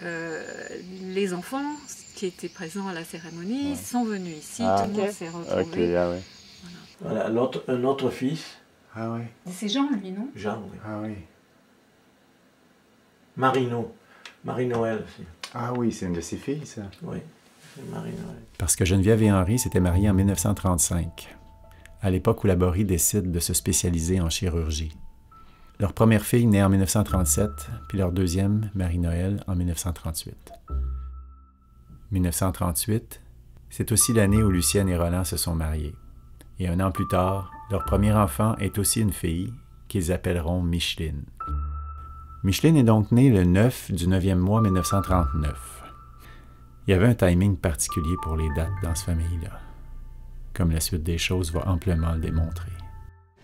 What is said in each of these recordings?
les enfants qui étaient présents à la cérémonie sont venus ici, tout le monde s'est retrouvé. Okay, ah ouais. Voilà, un autre fils. Ah oui. C'est Jean, lui, non? Jean, oui. Ah oui. Marie-Noël aussi. Ah oui, c'est une de ses filles, ça. Oui, c'est Marie-Noël. Parce que Geneviève et Henri s'étaient mariés en 1935, à l'époque où Laborie décide de se spécialiser en chirurgie. Leur première fille naît en 1937, puis leur deuxième, Marie-Noël, en 1938. 1938, c'est aussi l'année où Lucienne et Roland se sont mariés. Et un an plus tard, leur premier enfant est aussi une fille, qu'ils appelleront Micheline. Micheline est donc née le 9 du 9e mois 1939. Il y avait un timing particulier pour les dates dans cette famille-là, comme la suite des choses va amplement le démontrer.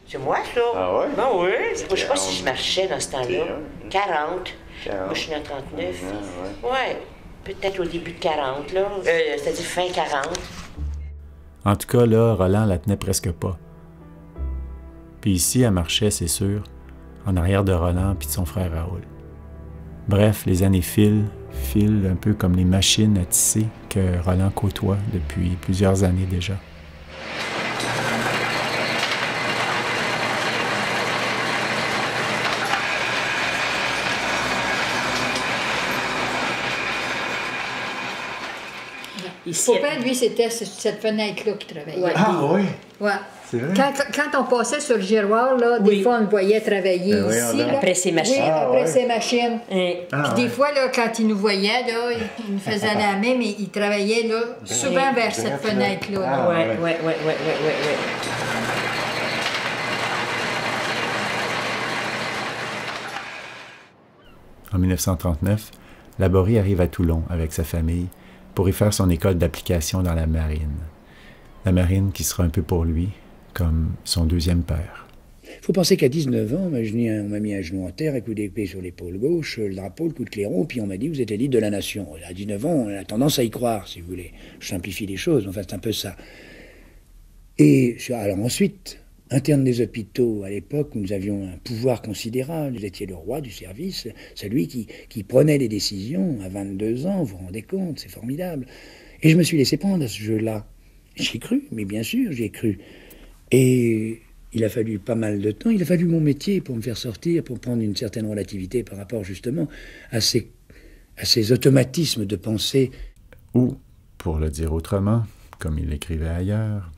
C'est moi, ça. Ah ouais? Ben oui. Je sais pas si je marchais dans ce temps-là. 40. 40. Moi, je suis née en 39. Ouais. Ouais. Peut-être au début de 40, là. C'est-à-dire fin 40. En tout cas, là, Roland la tenait presque pas. Puis ici, elle marchait, c'est sûr, en arrière de Roland puis de son frère Raoul. Bref, les années filent un peu comme les machines à tisser que Roland côtoie depuis plusieurs années déjà. Ici, Papa, lui, c'était cette fenêtre-là qui travaillait. Ouais. Ah oui? Ouais. C'est vrai? Quand on passait sur le giroir, là, des fois, on le voyait travailler Ben oui, ici. on a- Là. Après ses machines. Oui, Ah, après ouais. ses machines. Et... Puis des fois, là, quand il nous voyait, là, il nous faisait la main, mais il travaillait là, souvent vers cette bref, là. fenêtre-là. Ah, là. Ouais. En 1939, Laborie arrive à Toulon avec sa famille pour y faire son école d'application dans la marine. La marine qui sera un peu pour lui comme son deuxième père. Il faut penser qu'à 19 ans, on m'a mis un genou en terre, un coup d'épée sur l'épaule gauche, le drapeau, le coup de clairon, puis on m'a dit vous êtes élite de la nation. À 19 ans, on a tendance à y croire, si vous voulez. Je simplifie les choses, enfin c'est un peu ça. Et alors ensuite, interne des hôpitaux, à l'époque où nous avions un pouvoir considérable, vous étiez le roi du service, celui qui prenait les décisions à 22 ans, vous vous rendez compte, c'est formidable. Et je me suis laissé prendre à ce jeu-là. J'y ai cru, mais bien sûr, j'y ai cru. Et il a fallu pas mal de temps, il a fallu mon métier pour me faire sortir, pour prendre une certaine relativité par rapport justement à ces automatismes de pensée. Ou, pour le dire autrement, comme il l'écrivait ailleurs,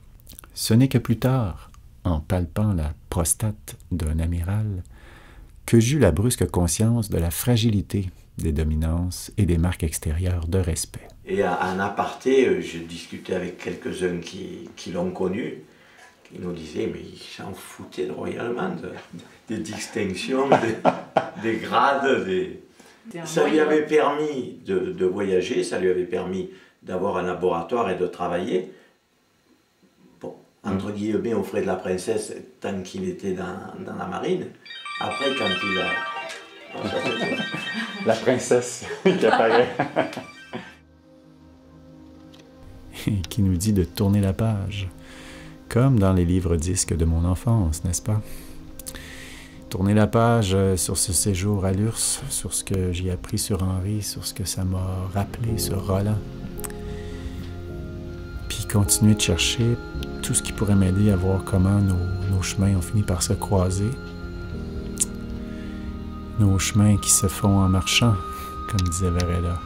ce n'est que plus tard, en palpant la prostate d'un amiral, que j'eus la brusque conscience de la fragilité des dominances et des marques extérieures de respect. Et en aparté, je discutais avec quelques-uns qui l'ont connu, qui nous disaient, mais ils s'en foutaient royalement des distinctions, des grades. Ça lui avait permis de voyager, ça lui avait permis d'avoir un laboratoire et de travailler. Bon, entre guillemets, aux frais de la princesse, tant qu'il était dans la marine. Après, quand il a... Non, ça, La princesse qui apparaît. Et qui nous dit de tourner la page, comme dans les livres-disques de mon enfance, n'est-ce pas? Tourner la page sur ce séjour à l'URSS, sur ce que j'ai appris sur Henri, sur ce que ça m'a rappelé sur Roland. Puis continuer de chercher tout ce qui pourrait m'aider à voir comment nos chemins ont fini par se croiser. Nos chemins qui se font en marchant, comme disait Varela.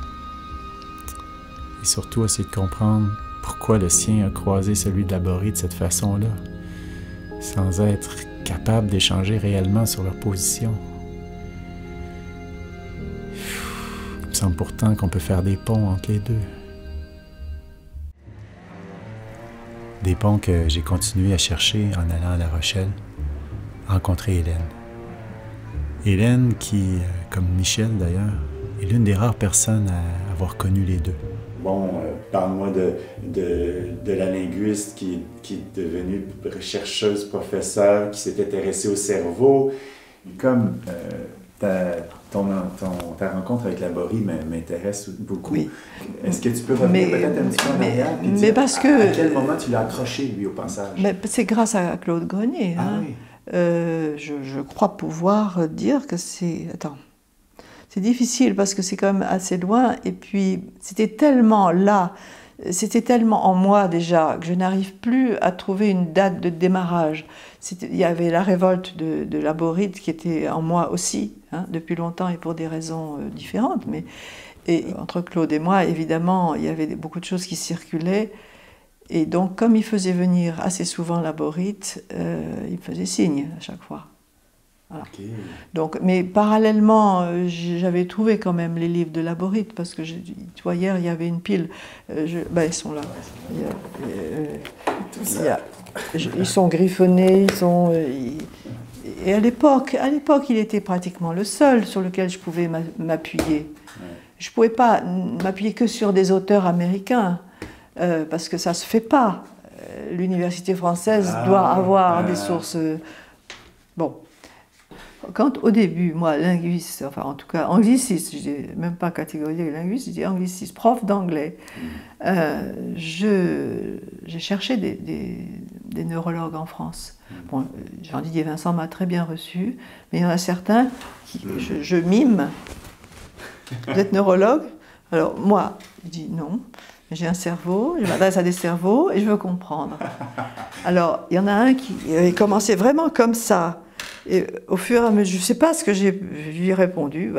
Et surtout essayer de comprendre pourquoi le sien a croisé celui de Laborie de cette façon-là, sans être capable d'échanger réellement sur leur position. Il me semble pourtant qu'on peut faire des ponts entre les deux. Des ponts que j'ai continué à chercher en allant à La Rochelle, rencontrer Hélène. Hélène qui, comme Michel d'ailleurs, est l'une des rares personnes à avoir connu les deux. Bon, parle-moi de la linguiste qui est devenue chercheuse, professeure, qui s'est intéressée au cerveau. Comme ta rencontre avec Laborie m'intéresse beaucoup. Oui. Est-ce que tu peux revenir peut-être un petit peu en arrière puis dire parce que... à quel moment tu l'as accroché, lui, au passage? Mais c'est grâce à Claude Grenier. Ah hein. oui. Je crois pouvoir dire que c'est C'est difficile parce que c'est quand même assez loin. Et puis, c'était tellement là, c'était tellement en moi déjà que je n'arrive plus à trouver une date de démarrage. Il y avait la révolte de l'Aborite qui était en moi aussi, hein, depuis longtemps et pour des raisons différentes. Et entre Claude et moi, évidemment, il y avait beaucoup de choses qui circulaient. Et donc, comme il faisait venir assez souvent l'Aborite, il me faisait signe à chaque fois. Voilà. Okay. Donc, mais parallèlement, j'avais trouvé quand même les livres de l'Aborite, parce que, tu vois, hier, il y avait une pile. Ils sont là. Ils sont griffonnés, et à l'époque, il était pratiquement le seul sur lequel je pouvais m'appuyer. Je ne pouvais pas m'appuyer que sur des auteurs américains, parce que ça ne se fait pas. L'université française doit avoir des sources... Bon. Quand au début, moi, linguiste, enfin en tout cas angliciste, je dis même pas catégorisé linguiste, je dis angliciste, prof d'anglais, j'ai cherché des neurologues en France. Bon, Jean-Didier Vincent m'a très bien reçu, mais il y en a certains qui je mime. Vous êtes neurologue? Alors moi, je dis non, j'ai un cerveau, je m'adresse à des cerveaux et je veux comprendre. Alors il y en a un qui commençait vraiment comme ça. Et au fur et à mesure, je ne sais pas ce que je lui ai répondu,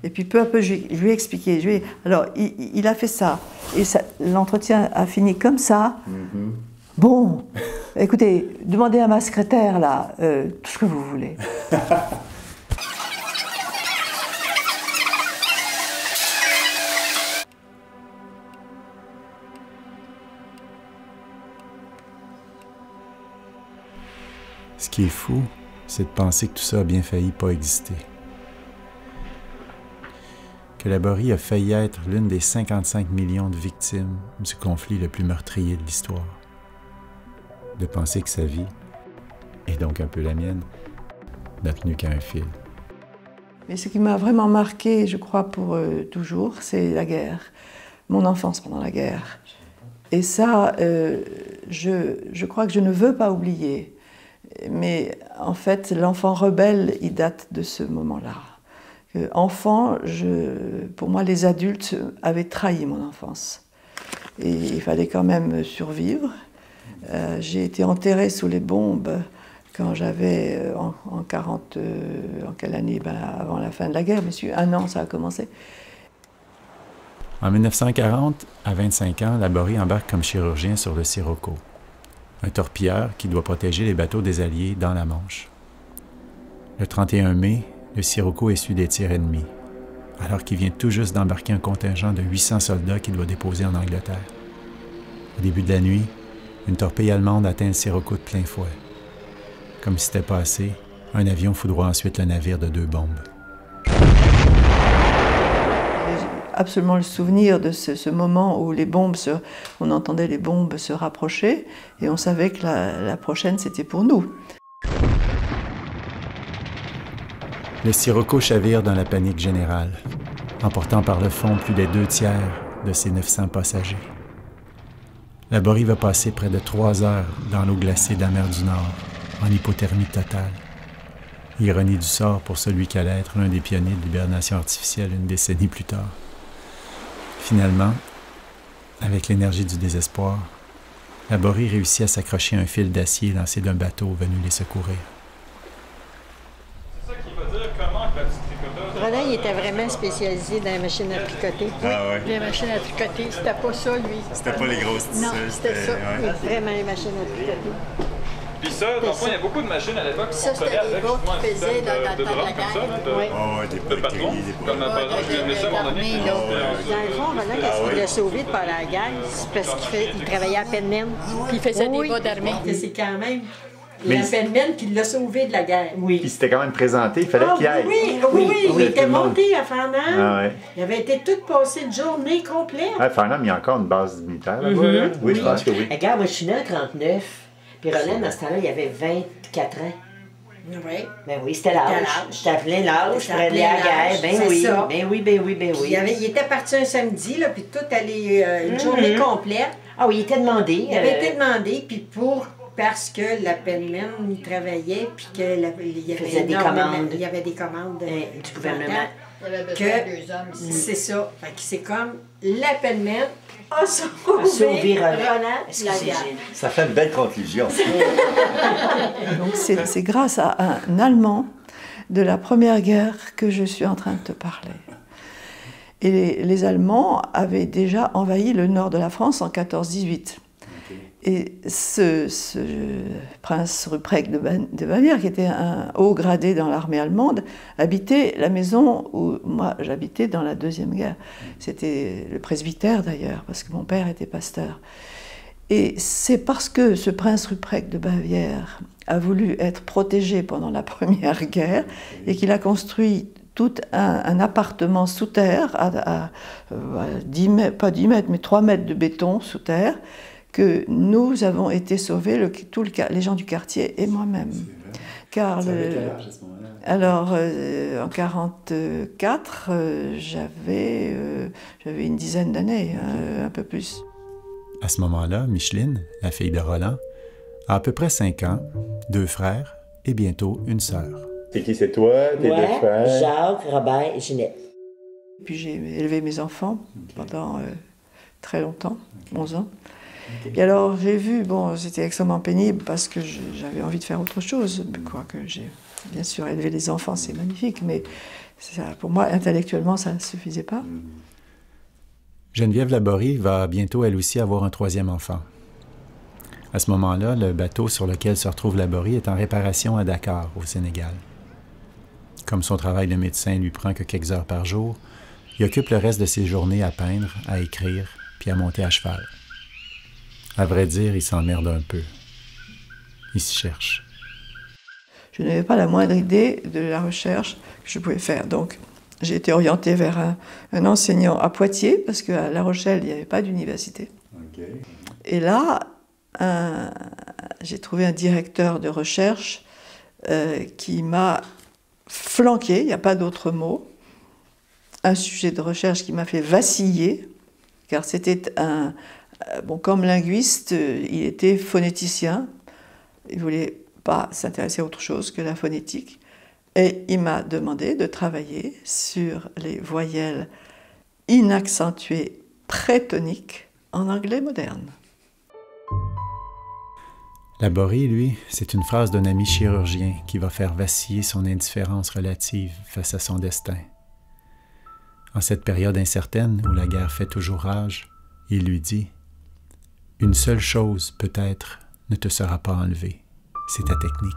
et puis peu à peu, je lui ai expliqué. Alors, il a fait ça, et l'entretien a fini comme ça. Mm-hmm. Bon, écoutez, demandez à ma secrétaire, là, tout ce que vous voulez. Ce qui est fou, c'est de penser que tout ça a bien failli pas exister. Que l'Aborie a failli être l'une des 55 millions de victimes du conflit le plus meurtrier de l'histoire. De penser que sa vie, et donc un peu la mienne, n'a tenu qu'à un fil. Mais ce qui m'a vraiment marqué, je crois pour toujours, c'est la guerre. Mon enfance pendant la guerre. Et ça, je crois que je ne veux pas oublier. Mais en fait, l'enfant rebelle, il date de ce moment-là. Enfant, pour moi, les adultes avaient trahi mon enfance. Et il fallait quand même survivre. J'ai été enterrée sous les bombes quand j'avais, en 40... en quelle année? Avant la fin de la guerre, monsieur. 1 an, ça a commencé. En 1940, à 25 ans, Laborie embarque comme chirurgien sur le Sirocco. Un torpilleur qui doit protéger les bateaux des Alliés dans la Manche. Le 31 mai, le Sirocco essuie des tirs ennemis, alors qu'il vient tout juste d'embarquer un contingent de 800 soldats qu'il doit déposer en Angleterre. Au début de la nuit, une torpille allemande atteint le Sirocco de plein fouet. Comme si c'était pas assez, un avion foudroie ensuite le navire de 2 bombes. Absolument le souvenir de ce moment où on entendait les bombes se rapprocher et on savait que la prochaine c'était pour nous. Le Sirocco chavire dans la panique générale, emportant par le fond plus des 2/3 de ses 900 passagers. Laborie va passer près de 3 heures dans l'eau glacée de la mer du Nord, en hypothermie totale. Ironie du sort pour celui qui allait être l'un des pionniers de l'hibernation artificielle une décennie plus tard. Finalement, avec l'énergie du désespoir, Laborie réussit à s'accrocher à un fil d'acier lancé d'un bateau venu les secourir. C'est ça qui va dire comment la petite tricoteuse... Roland, il était vraiment spécialisé dans les machines à tricoter. Ah ouais? Les machines à tricoter, c'était pas ça, lui. C'était pas les grosses tisseuses? Non, c'était ça. Ouais. Vraiment les machines à tricoter. Puis ça, dans le fond, il y a beaucoup de machines à l'époque qui fonctionnaient avec des gars qui faisaient dans le temps de la guerre. Oui. Des patrons, comme un patron, j'ai aimé ça à un moment donné. Dans le fond, Roland, quand il l'a sauvé de par la guerre, c'est parce qu'il travaillait à Penman. Puis il faisait des bas d'armée. C'est quand même la Penman qui l'a sauvé de la guerre. Oui. Puis c'était quand même présenté, il fallait qu'il aille. Oui, il était monté à Farnham. Ah, ouais. Il avait été tout passé une journée complète. À Farnham, il y a encore une base militaire là-bas. Oui, je pense que oui. Regarde, moi, je suis né en 39. Puis Roland, à ce temps-là, il avait 24 ans. Oui. Ben oui, c'était l'âge. J'étais à plein l'âge, je prenais la guerre. Ben oui, ben oui. Il était parti un samedi, là, puis tout allait une journée complète. Ah oui, il était demandé. Il avait été demandé, puis parce que la Penman, il travaillait, puis qu'il y avait des commandes. Il y avait des commandes du gouvernement. que c'est ça. Fait que c'est comme l'appellement a sauvé Roland Laguerre. Ça fait une belle conclusion. Donc c'est grâce à un Allemand de la Première Guerre que je suis en train de te parler. Et les Allemands avaient déjà envahi le nord de la France en 14-18. Et ce prince Ruprecht de Bavière, qui était un haut gradé dans l'armée allemande, habitait la maison où moi j'habitais dans la Deuxième Guerre. C'était le presbytère d'ailleurs, parce que mon père était pasteur. Et c'est parce que ce prince Ruprecht de Bavière a voulu être protégé pendant la Première Guerre et qu'il a construit tout un appartement sous terre, à 10 mètres, pas 10 mètres, mais 3 mètres de béton sous terre, que nous avons été sauvés, les gens du quartier et moi-même. Car quel âge à ce moment-là? Alors, en 1944, j'avais une dizaine d'années, un peu plus. À ce moment-là, Micheline, la fille de Roland, a à peu près 5 ans, 2 frères et bientôt une sœur. C'est qui, c'est toi, tes deux frères? Jacques, Robert et Ginette. Puis j'ai élevé mes enfants pendant très longtemps, 11 ans. Et alors j'ai vu, bon, c'était extrêmement pénible parce que j'avais envie de faire autre chose. Quoique j'ai bien sûr élevé les enfants, c'est magnifique, mais ça, pour moi, intellectuellement, ça ne suffisait pas. Geneviève Laborie va bientôt elle aussi avoir un 3e enfant. À ce moment-là, le bateau sur lequel se retrouve Laborie est en réparation à Dakar, au Sénégal. Comme son travail de médecin lui prend que quelques heures par jour, il occupe le reste de ses journées à peindre, à écrire, puis à monter à cheval. À vrai dire, il s'emmerde un peu. Il se cherche. Je n'avais pas la moindre idée de la recherche que je pouvais faire. Donc, j'ai été orientée vers un enseignant à Poitiers, parce qu'à La Rochelle, il n'y avait pas d'université. Okay. Et là, j'ai trouvé un directeur de recherche qui m'a flanqué, il n'y a pas d'autre mot, un sujet de recherche qui m'a fait vaciller, car c'était bon, comme linguiste, il était phonéticien, il ne voulait pas s'intéresser à autre chose que la phonétique, et il m'a demandé de travailler sur les voyelles inaccentuées pré-toniques en anglais moderne. Laborie, lui, c'est une phrase d'un ami chirurgien qui va faire vaciller son indifférence relative face à son destin. En cette période incertaine où la guerre fait toujours rage, il lui dit « Une seule chose, peut-être, ne te sera pas enlevée, c'est ta technique. »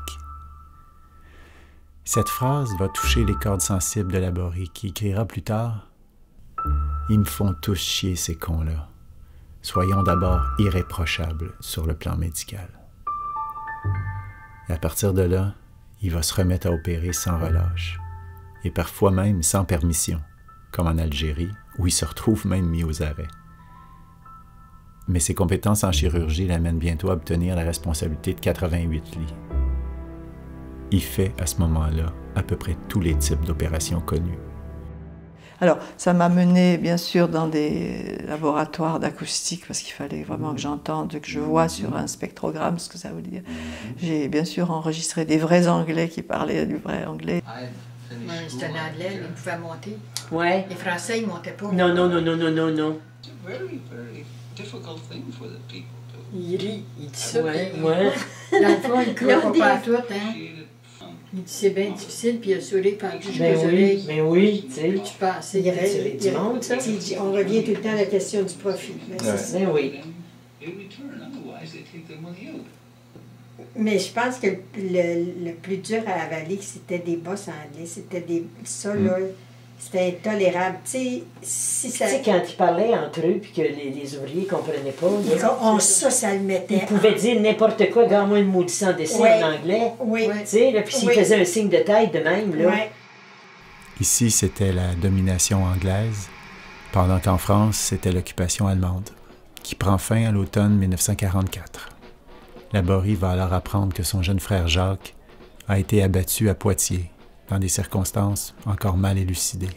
Cette phrase va toucher les cordes sensibles de Laborie qui écrira plus tard « Ils me font tous chier ces cons-là. Soyons d'abord irréprochables sur le plan médical. » Et à partir de là, il va se remettre à opérer sans relâche, et parfois même sans permission, comme en Algérie, où il se retrouve même mis aux arrêts. Mais ses compétences en chirurgie l'amènent bientôt à obtenir la responsabilité de 88 lits. Il fait à ce moment-là à peu près tous les types d'opérations connues. Alors, ça m'a mené, bien sûr, dans des laboratoires d'acoustique, parce qu'il fallait vraiment que j'entende, que je vois sur un spectrogramme ce que ça veut dire. J'ai bien sûr enregistré des vrais Anglais qui parlaient du vrai anglais. C'était un anglais, il pouvait monter. Ouais. Les Français, ils ne montaient pas. Non, non, non, non, non, non, non. Il rit, il dit ça. Ouais, puis, ouais. Dans le fond, il ne croit pas à tout, hein. Il dit c'est bien difficile, puis il a le sourire pendu jusqu'aux oreilles. Mais oui, tu sais. Tu penses, Il reste du monde, ça. On revient tout le temps à la question du profit. Mais oui. Mais je pense que le plus dur à avaler, c'était des bosses anglais. C'était ça, là, c'était intolérable. Tu sais, quand ils parlaient entre eux, puis que les ouvriers ne comprenaient pas. Ça le mettait. Ils pouvaient dire n'importe quoi, garde-moi le maudit sans dessin en anglais. Oui. Tu sais, puis s'ils faisaient un signe de tête de même, là. Ouais. Ici, c'était la domination anglaise, pendant qu'en France, c'était l'occupation allemande, qui prend fin à l'automne 1944. Laborie va alors apprendre que son jeune frère Jacques a été abattu à Poitiers, dans des circonstances encore mal élucidées.